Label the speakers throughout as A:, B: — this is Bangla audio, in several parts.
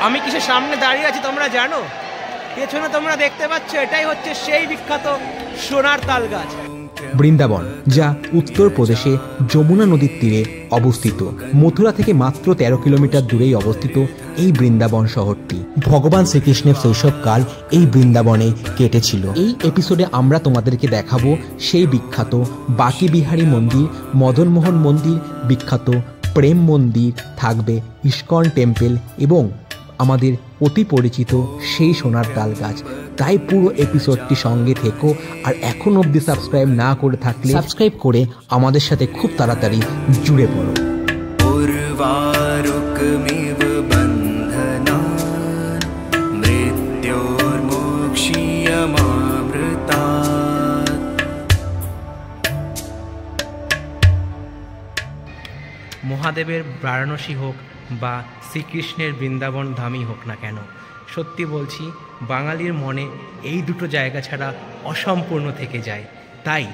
A: আমি কিসের সামনে দাঁড়িয়ে আছি তোমরা জানো? পেছনে তোমরা দেখতে পাচ্ছ, এটাই হচ্ছে সেই বিখ্যাত সোনার তাল গাছ।
B: বৃন্দাবন, যা উত্তরপ্রদেশে যমুনা নদীর তীরে অবস্থিত। মথুরা থেকে মাত্র 13 কিলোমিটার দূরেই অবস্থিত এই বৃন্দাবন শহরটি। ভগবান শ্রীকৃষ্ণের শৈশবকাল এই বৃন্দাবনে কেটেছিল। এই এপিসোডে আমরা তোমাদেরকে দেখাবো সেই বিখ্যাত বাঁকি বিহারী মন্দির, মদনমোহন মন্দির, বিখ্যাত প্রেম মন্দির, থাকবে ইস্কন টেম্পল এবং আমাদের অতি পরিচিত সেই সোনার তাল গাছ। তাই পুরো এপিসোডটি সঙ্গে থেকো, আর এখন অবধি সাবস্ক্রাইব না করে থাকলে সাবস্ক্রাইব করে আমাদের সাথে খুব তাড়াতাড়ি জুড়ে পড়ো।
A: মহাদেবের বারাণসী হোক বা শ্রীকৃষ্ণের বৃন্দাবন ধামই হোক না কেন, সত্যি বলছি বাঙালির মনে এই দুটো জায়গা ছাড়া অসম্পূর্ণ থেকে যায়। তাই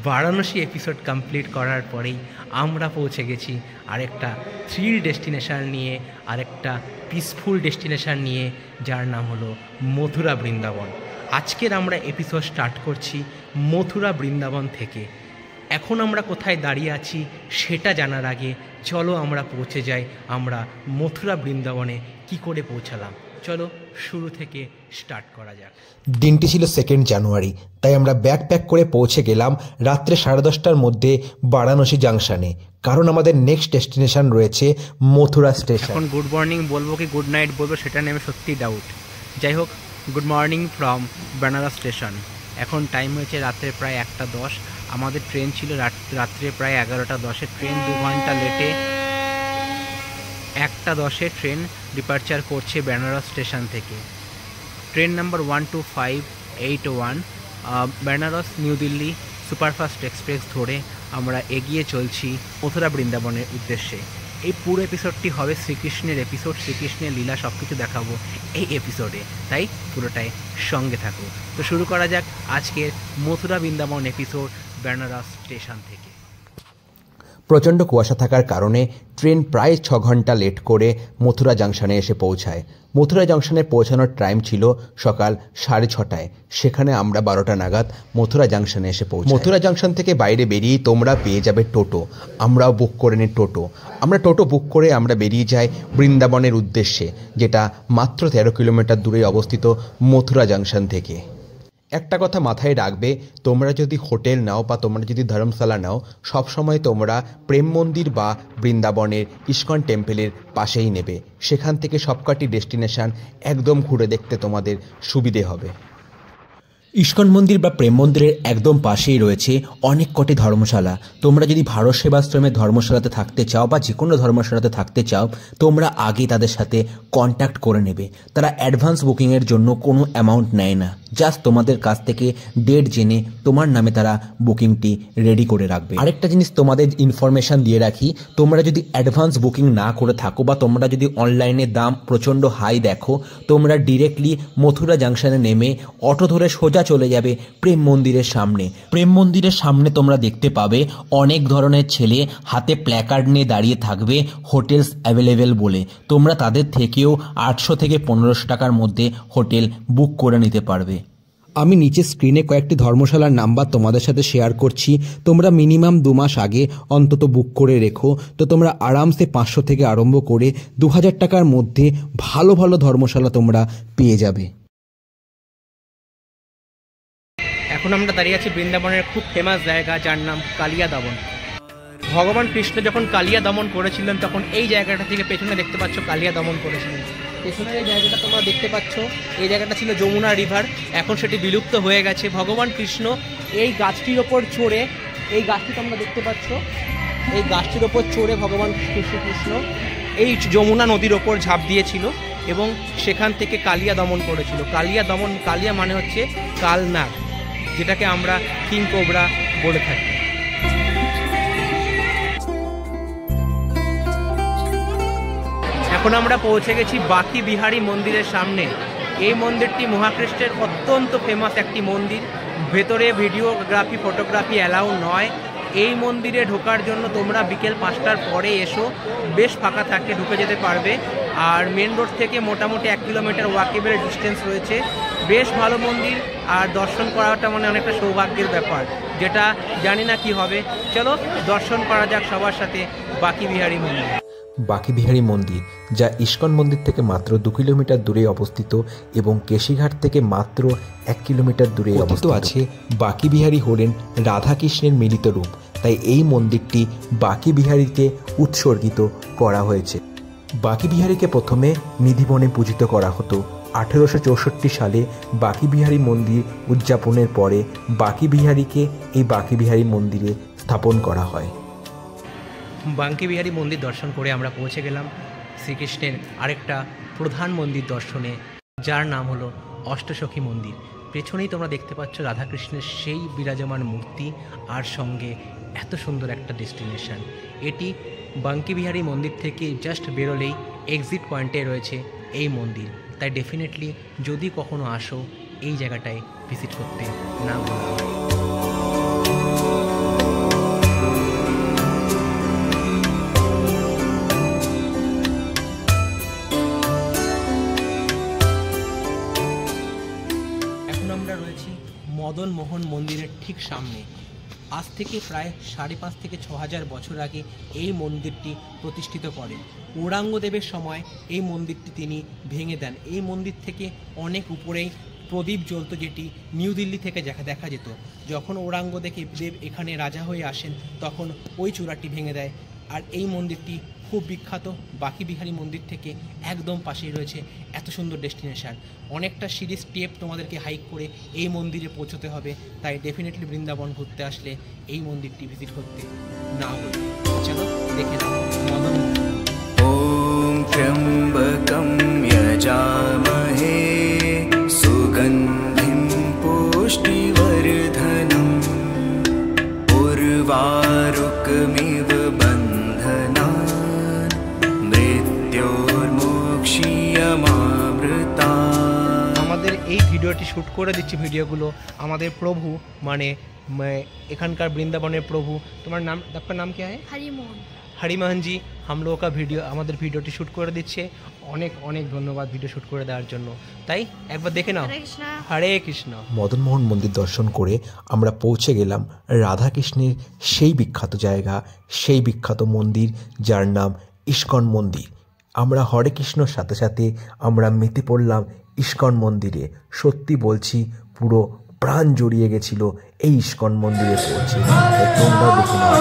A: বারাণসী এপিসোড কমপ্লিট করার পরেই আমরা পৌঁছে গেছি আরেকটা থ্রিল ডেস্টিনেশন নিয়ে, আরেকটা পিসফুল ডেস্টিনেশন নিয়ে, যার নাম হলো মথুরা বৃন্দাবন। আজকের আমরা এপিসোড স্টার্ট করছি মথুরা বৃন্দাবন থেকে। এখন আমরা কোথায় দাঁড়িয়ে আছি সেটা জানার আগে চলো আমরা পৌঁছে যাই আমরা মথুরা বৃন্দাবনে কি করে পৌঁছালাম। চলো শুরু থেকে স্টার্ট করা যাক।
B: দিনটি ছিল 2 জানুয়ারি, তাই আমরা ব্যাগ প্যাক করে পৌঁছে গেলাম রাত্রে 10:30টার মধ্যে বারাণসী জাংশনে, কারণ আমাদের নেক্সট ডেস্টিনেশন রয়েছে মথুরা স্টেশন।
A: এখন গুড মর্নিং বলবো কি গুড নাইট বলবো সেটা নিয়ে আমি সত্যি ডাউট। যাই হোক, good morning from Benaras station. এখন টাইম হয়েছে রাত্রে প্রায় 1:10। আমাদের ট্রেন ছিল রাত্রে প্রায় 11:10। ট্রেন 2 ঘন্টা লেটে 1:10 ট্রেন ডিপারচার করছে বেনারস স্টেশন থেকে। Train number 12581 Benaras new Delhi superfast express ধরে আমরা এগিয়ে চলছি মথুরা বৃন্দাবনের উদ্দেশ্যে। এই পুরো এপিসোডটি হবে শ্রীকৃষ্ণের এপিসোড, শ্রীকৃষ্ণের লীলা সব কিছু দেখাবো এই এপিসোডে, তাই পুরোটাই সঙ্গে থাকো। তো শুরু করা যাক আজকের মথুরা বৃন্দাবন এপিসোড বেনারস স্টেশন থেকে।
B: প্রচণ্ড কুয়াশা থাকার কারণে ট্রেন প্রায় 6 ঘন্টা লেট করে মথুরা জাংশনে এসে পৌঁছায়। মথুরা জাংশনে পৌঁছানোর টাইম ছিল সকাল 6:30টায়। সেখানে আমরা 12টা নাগাদ মথুরা জাংশনে এসে পৌঁছাই। মথুরা জাংশন থেকে বাইরে বেরিয়েই তোমরা পেয়ে যাবে টোটো। আমরাও বুক করে নিই টোটো। আমরা টোটো বুক করে আমরা বেরিয়ে যাই বৃন্দাবনের উদ্দেশ্যে, যেটা মাত্র 13 কিলোমিটার দূরে অবস্থিত মথুরা জাংশন থেকে। একটা কথা মাথায় রাখবে, তোমরা যদি হোটেল নাও বা তোমরা যদি ধর্মশালা নাও, সবসময় তোমরা প্রেম মন্দির বা বৃন্দাবনের ইস্কন টেম্পলের পাশেই নেবে। সেখান থেকে সবকটি ডেস্টিনেশন একদম ঘুরে দেখতে তোমাদের সুবিধে হবে। ইস্কন মন্দির বা প্রেম মন্দিরের একদম পাশেই রয়েছে অনেক কটি ধর্মশালা। তোমরা যদি ভারত সেবাশ্রমের ধর্মশালাতে থাকতে চাও বা যে কোনো ধর্মশালাতে থাকতে চাও, তোমরা আগে তাদের সাথে কন্ট্যাক্ট করে নেবে। তারা অ্যাডভান্স বুকিংয়ের জন্য কোনো অ্যামাউন্ট নেয় না, জাস্ট তোমাদের কাছ থেকে ডেট জেনে তোমার নামে তারা বুকিংটি রেডি করে রাখবে। আরেকটা জিনিস তোমাদের ইনফরমেশন দিয়ে রাখি, তোমরা যদি অ্যাডভান্স বুকিং না করে থাকো বা তোমরা যদি অনলাইনে দাম প্রচণ্ড হাই দেখো, তোমরা ডিরেক্টলি মথুরা জাংশনে নেমে অটো ধরে সোজা চলে যাবে প্রেম মন্দিরের সামনে। প্রেম মন্দিরের সামনে তোমরা দেখতে পাবে অনেক ধরনের ছেলে হাতে প্ল্যাকার্ড নিয়ে দাঁড়িয়ে থাকবে হোটেলস অ্যাভেলেবেল বলে। তোমরা তাদের থেকেও 800 থেকে 1500 টাকার মধ্যে হোটেল বুক করে নিতে পারবে। আমি নিচে স্ক্রিনে কয়েকটি ধর্মশালার নাম্বার তোমাদের সাথে শেয়ার করছি। তোমরা মিনিমাম 2 মাস আগে অন্তত বুক করে রেখো, তো তোমরা আরামসে 500 থেকে আরম্ভ করে 2000 টাকার মধ্যে ভালো ভালো ধর্মশালা তোমরা পেয়ে যাবে।
A: এখন আমরা দাঁড়িয়ে আছি বৃন্দাবনের খুব ফেমাস জায়গা, যার নাম কালিয়া দমন। ভগবান কৃষ্ণ যখন কালিয়া দমন করেছিলেন তখন এই জায়গাটা থেকে পেছনে দেখতে পাচ্ছ কালিয়া দমন করেছিলেন। পেছনের এই জায়গাটা তোমরা দেখতে পাচ্ছ, এই জায়গাটা ছিল যমুনা রিভার, এখন সেটি বিলুপ্ত হয়ে গেছে। ভগবান কৃষ্ণ এই গাছটির ওপর চড়ে, এই গাছটি তোমরা দেখতে পাচ্ছ, এই গাছটির ওপর চড়ে ভগবান কৃষ্ণ এই যমুনা নদীর ওপর ঝাঁপ দিয়েছিল এবং সেখান থেকে কালিয়া দমন করেছিল। কালিয়া দমন, কালিয়া মানে হচ্ছে কালনাগ, যেটাকে আমরা কিং কোবরা বলে থাকি। এখন আমরা পৌঁছে গেছি বাঁকি বিহারী মন্দিরের সামনে। এই মন্দিরটি মহাকৃষ্ণের অত্যন্ত ফেমাস একটি মন্দির। ভেতরে ভিডিওগ্রাফি ফটোগ্রাফি অ্যালাউ নয়। এই মন্দিরে ঢোকার জন্য তোমরা বিকেল 5টার পরে এসো, বেশ ফাঁকা থাকে, ঢুকে যেতে পারবে। আর মেন রোড থেকে মোটামুটি 1 কিলোমিটার ওয়াকেবল ডিস্টেন্স রয়েছে। বেশ ভালো মন্দির, আর দর্শন করাটা মানে অনেকটা সৌভাগ্যের ব্যাপার, যেটা জানি না কি হবে। চলো দর্শন করা যাক সবার সাথে বাকি বিহারী মন্দির।
B: বাকি বিহারী মন্দির, যা ইস্কন মন্দির থেকে মাত্র 2 কিলোমিটার দূরে অবস্থিত এবং কেশিঘাট থেকে মাত্র 1 কিলোমিটার দূরে অবস্থিত আছে। বাকি বিহারী হলেন রাধাকৃষ্ণের মিলিত রূপ, তাই এই মন্দিরটি বাকি বিহারীতে উৎসর্গিত করা হয়েছে। বাকি বিহারীকে প্রথমে নিধিবনে পূজিত করা হতো। 1864 সালে বাকি বিহারী মন্দির উদযাপনের পরে বাকি বিহারীকে এই বাকি বিহারী মন্দিরে স্থাপন করা হয়।
A: বাঙ্কি বিহারী মন্দির দর্শন করে আমরা পৌঁছে গেলাম শ্রীকৃষ্ণের আরেকটা প্রধান মন্দির দর্শনে, যার নাম হলো অষ্টসখী মন্দির। পেছনেই তোমরা দেখতে পাচ্ছ রাধাকৃষ্ণের সেই বিরাজমান মূর্তি, আর সঙ্গে এত সুন্দর একটা ডেস্টিনেশন। এটি বাঙ্কি বিহারী মন্দির থেকে জাস্ট বেরোলেই এক্সিট পয়েন্টে রয়েছে এই মন্দির। তাই ডেফিনেটলি যদি কখনো আসো এই জায়গাটায় ভিজিট করতে না ভুলো। মদন মোহন মন্দিরের ঠিক সামনে। আজ থেকে প্রায় 5.5 থেকে 6,000 বছর আগে এই মন্দিরটি প্রতিষ্ঠিত করেন ঔরঙ্গজেবের সময়। এই মন্দিরটি তিনি ভেঙে দেন। এই মন্দির থেকে অনেক উপরেই প্রদীপ জ্বলত, যেটি নিউ দিল্লি থেকে দেখা যেত। যখন ঔরঙ্গজেব এখানে রাজা হয়ে আসেন তখন ওই চূড়াটি ভেঙে দেয়। আর এই মন্দিরটি খুব বিখ্যাত। বাকি বিহারী মন্দির থেকে একদম পাশেই রয়েছে এত সুন্দর ডেস্টিনেশন। অনেকটা সিঁড়ি স্টেপ তোমাদেরকে হাইক করে এই মন্দিরে পৌঁছতে হবে। তাই ডেফিনেটলি বৃন্দাবন ঘুরতে আসলে এই মন্দিরটি ভিজিট করতে না ভুলো। চলো দেখে নাও মদন।
C: ওম ত্র্যম্বকম যজামহে সুগন্ধিম পুষ্টিবর্ধনম উর্বারুকমিব বন্ধনান মৃত্যুর্মোক্ষীয়মামৃতা।
A: আমাদের এই ভিডিওটি শ্যুট করে দিচ্ছি, ভিডিওগুলো আমাদের প্রভু মানে এখানকার বৃন্দাবনের প্রভু। তোমার নাম, आपका नाम क्या है?
D: हरिमोहन।
A: हरिमोहन जी हम लोगों का वीडियो আমাদের ভিডিওটি শ্যুট করে দিচ্ছে। অনেক অনেক ধন্যবাদ ভিডিও শ্যুট করে দেওয়ার জন্য। তাই একবার দেখে নাও। হরে কৃষ্ণ।
B: মদনমোহন মন্দির দর্শন করে আমরা পৌঁছে গেলাম রাধাকৃষ্ণের সেই বিখ্যাত জায়গা, সেই বিখ্যাত মন্দির যার নাম ইস্কন মন্দির। আমরা হরে কৃষ্ণর সাথে সাথে আমরা মেতে পড়লাম ইস্কন মন্দিরে। সত্যি বলছি, পুরো প্রাণ জড়িয়ে গেছিল এই ইস্কন মন্দিরে পৌঁছে। তোমরাও দেখে নাও।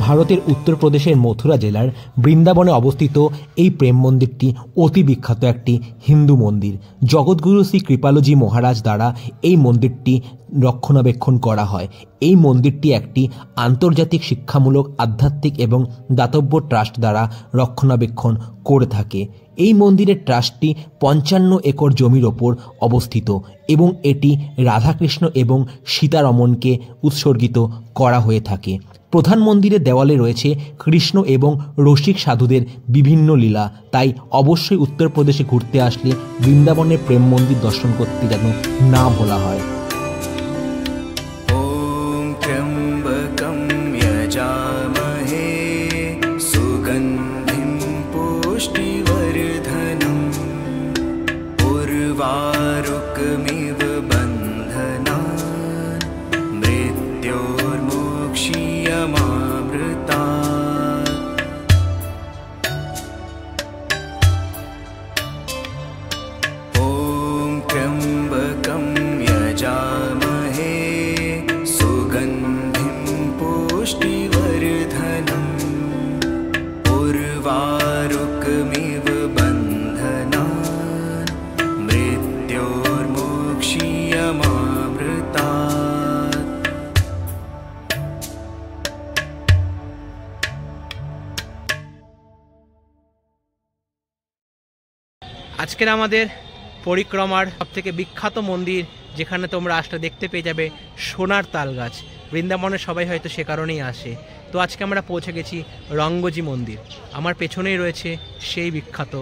B: ভারতের উত্তরপ্রদেশের মথুরা জেলার বৃন্দাবনে অবস্থিত এই প্রেম মন্দিরটি অতি বিখ্যাত একটি হিন্দু মন্দির। জগৎগুরু শ্রী কৃপালজি মহারাজ দ্বারা এই মন্দিরটি রক্ষণাবেক্ষণ করা হয়। এই মন্দিরটি একটি আন্তর্জাতিক শিক্ষামূলক, আধ্যাত্মিক এবং দাতব্য ট্রাস্ট দ্বারা রক্ষণাবেক্ষণ করে থাকে। এই মন্দিরের ট্রাস্টটি 55 একর জমির ওপর অবস্থিত এবং এটি রাধাকৃষ্ণ এবং সীতারমণকে উৎসর্গিত করা হয়ে থাকে। প্রধান মন্দিরের দেওয়ালে রয়েছে কৃষ্ণ এবং রসিক সাধুদের বিভিন্ন লীলা। তাই অবশ্যই উত্তরপ্রদেশে ঘুরতে আসলে বৃন্দাবনের প্রেম মন্দির দর্শন করতে যেন না ভোলা হয়।
C: ওম ত্র্যম্বকম যজামহে সুগন্ধিম পুষ্টিবর্ধনম উর্বারুকমিব বন্ধনান মৃত্যুর্মোক্ষীয়
A: আজকের আমাদের পরিক্রমার সবথেকে বিখ্যাত মন্দির, যেখানে তোমরা আসলে দেখতে পেয়ে যাবে সোনার তাল গাছ। বৃন্দাবনে সবাই হয়তো সে কারণেই আসে। তো আজকে আমরা পৌঁছে গেছি রঙ্গজি মন্দির। আমার পেছনেই রয়েছে সেই বিখ্যাত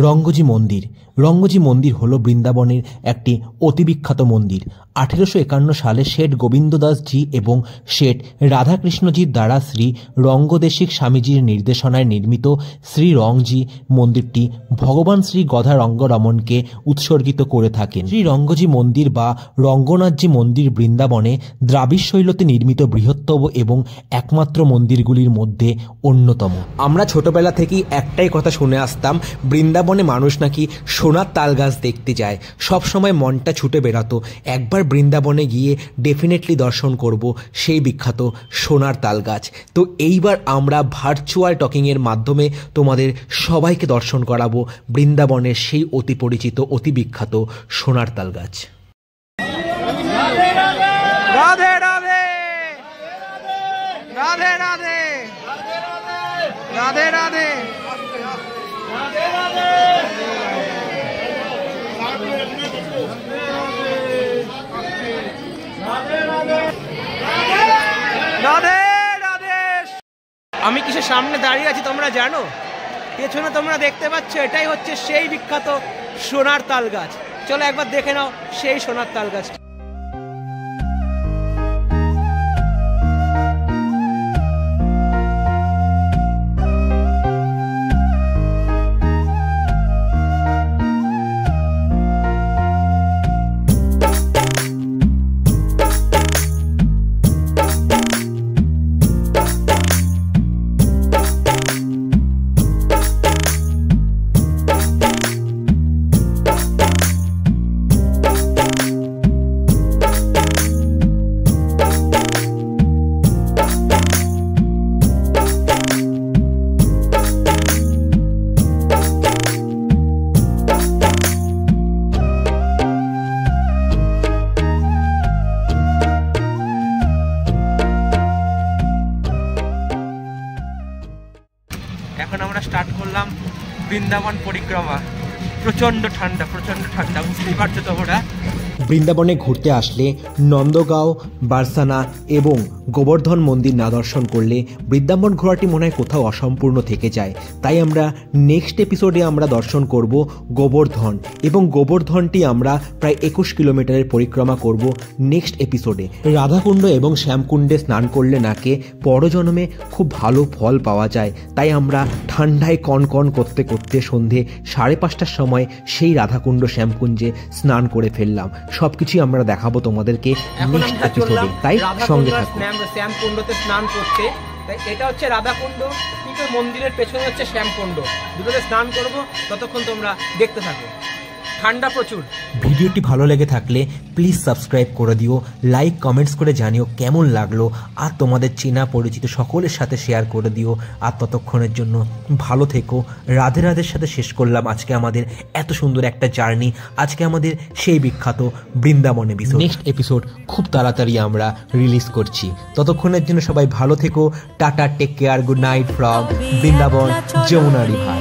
B: রঙ্গজি মন্দির। রঙ্গজি মন্দির হলো বৃন্দাবনের একটি অতি বিখ্যাত মন্দির। 1851 সালে শেঠ গোবিন্দদাসজি এবং শেঠ রাধাকৃষ্ণজির দ্বারা শ্রী রঙ্গদেশিক স্বামীজির নির্দেশনায় নির্মিত শ্রী রংজি মন্দিরটি ভগবান শ্রী গদা রঙ্গরমণকে উৎসর্গিত করে থাকেন। শ্রী রঙ্গজি মন্দির বা রঙ্গনাথজি মন্দির বৃন্দাবনে দ্রাবিড় শৈলীতে নির্মিত বৃহত্তম এবং একমাত্র মন্দিরগুলির মধ্যে অন্যতম। আমরা ছোটবেলা থেকেই একটাই কথা শুনে আসতাম, বৃন্দাবনে মানুষ নাকি সোনার তাল গাছ দেখতে যায়। সব সময় মনটা ছুটে বেরাতো একবার বৃন্দাবনে গিয়ে ডেফিনেটলি দর্শন করব সেই বিখ্যাত সোনার তাল গাছ। তো এইবার আমরা ভার্চুয়াল টকিংয়ের মাধ্যমে তোমাদের সবাইকে দর্শন করাবো বৃন্দাবনের সেই অতি পরিচিত অতি বিখ্যাত সোনার তাল গাছ।
A: রাধে রাধে রাধে রাধে রাধে রাধে। আমি কিসের সামনে দাঁড়িয়ে আছি তোমরা জানো? পেছনে তোমরা দেখতে পাচ্ছ, এটাই হচ্ছে সেই বিখ্যাত সোনার তাল গাছ। চলো একবার দেখে নাও সেই সোনার তাল গাছ। এখন আমরা স্টার্ট করলাম বৃন্দাবন পরিক্রমা। প্রচণ্ড ঠান্ডা, বুঝতেই পারছো তোমরা।
B: বৃন্দাবনে ঘুরতে আসলে নন্দগাঁও, বারসানা এবং গোবর্ধন মন্দির না দর্শন করলে বৃন্দাবন ঘোরাটি মনে হয় কোথাও অসম্পূর্ণ থেকে যায়। তাই আমরা নেক্সট এপিসোডে আমরা দর্শন করব গোবর্ধন, এবং গোবর্ধনটি আমরা প্রায় 21 কিলোমিটারের পরিক্রমা করব নেক্সট এপিসোডে। রাধাকুণ্ড এবং শ্যামকুণ্ডে স্নান করলে নাকি পরজন্মে খুব ভালো ফল পাওয়া যায়। তাই আমরা ঠান্ডায় কনকন করতে করতে সন্ধে 5:30টার সময় সেই রাধাকুণ্ড শ্যামকুণ্ডে স্নান করে ফেললাম। সবকিছুই আমরা দেখাবো তোমাদেরকে নেক্সট এপিসোডে, তাই সঙ্গে থাকো।
A: শ্যামকুণ্ডতে স্নান করতে, তাই এটা হচ্ছে রাধাকুণ্ড, ঠিক মন্দিরের পেছনে হচ্ছে শ্যামকুণ্ড। দুটোতে স্নান করব, ততক্ষণ তোমরা দেখতে থাকো। ঠান্ডা প্রচুর।
B: ভিডিওটি ভালো লেগে থাকলে প্লিজ সাবস্ক্রাইব করে দিও, লাইক কমেন্টস করে জানিও কেমন লাগলো, আর তোমাদের চেনা পরিচিত সকলের সাথে শেয়ার করে দিও। আর ততক্ষণের জন্য ভালো থেকো। রাধে রাধের সাথে শেষ করলাম আজকে আমাদের এত সুন্দর একটা জার্নি। আজকে আমাদের সেই বিখ্যাত বৃন্দাবন এপিসোড। নেক্সট এপিসোড খুব তাড়াতাড়ি আমরা রিলিজ করছি। ততক্ষণের জন্য সবাই ভালো থেকো। Tata, take care, good night from Vrindavan Yamuna river.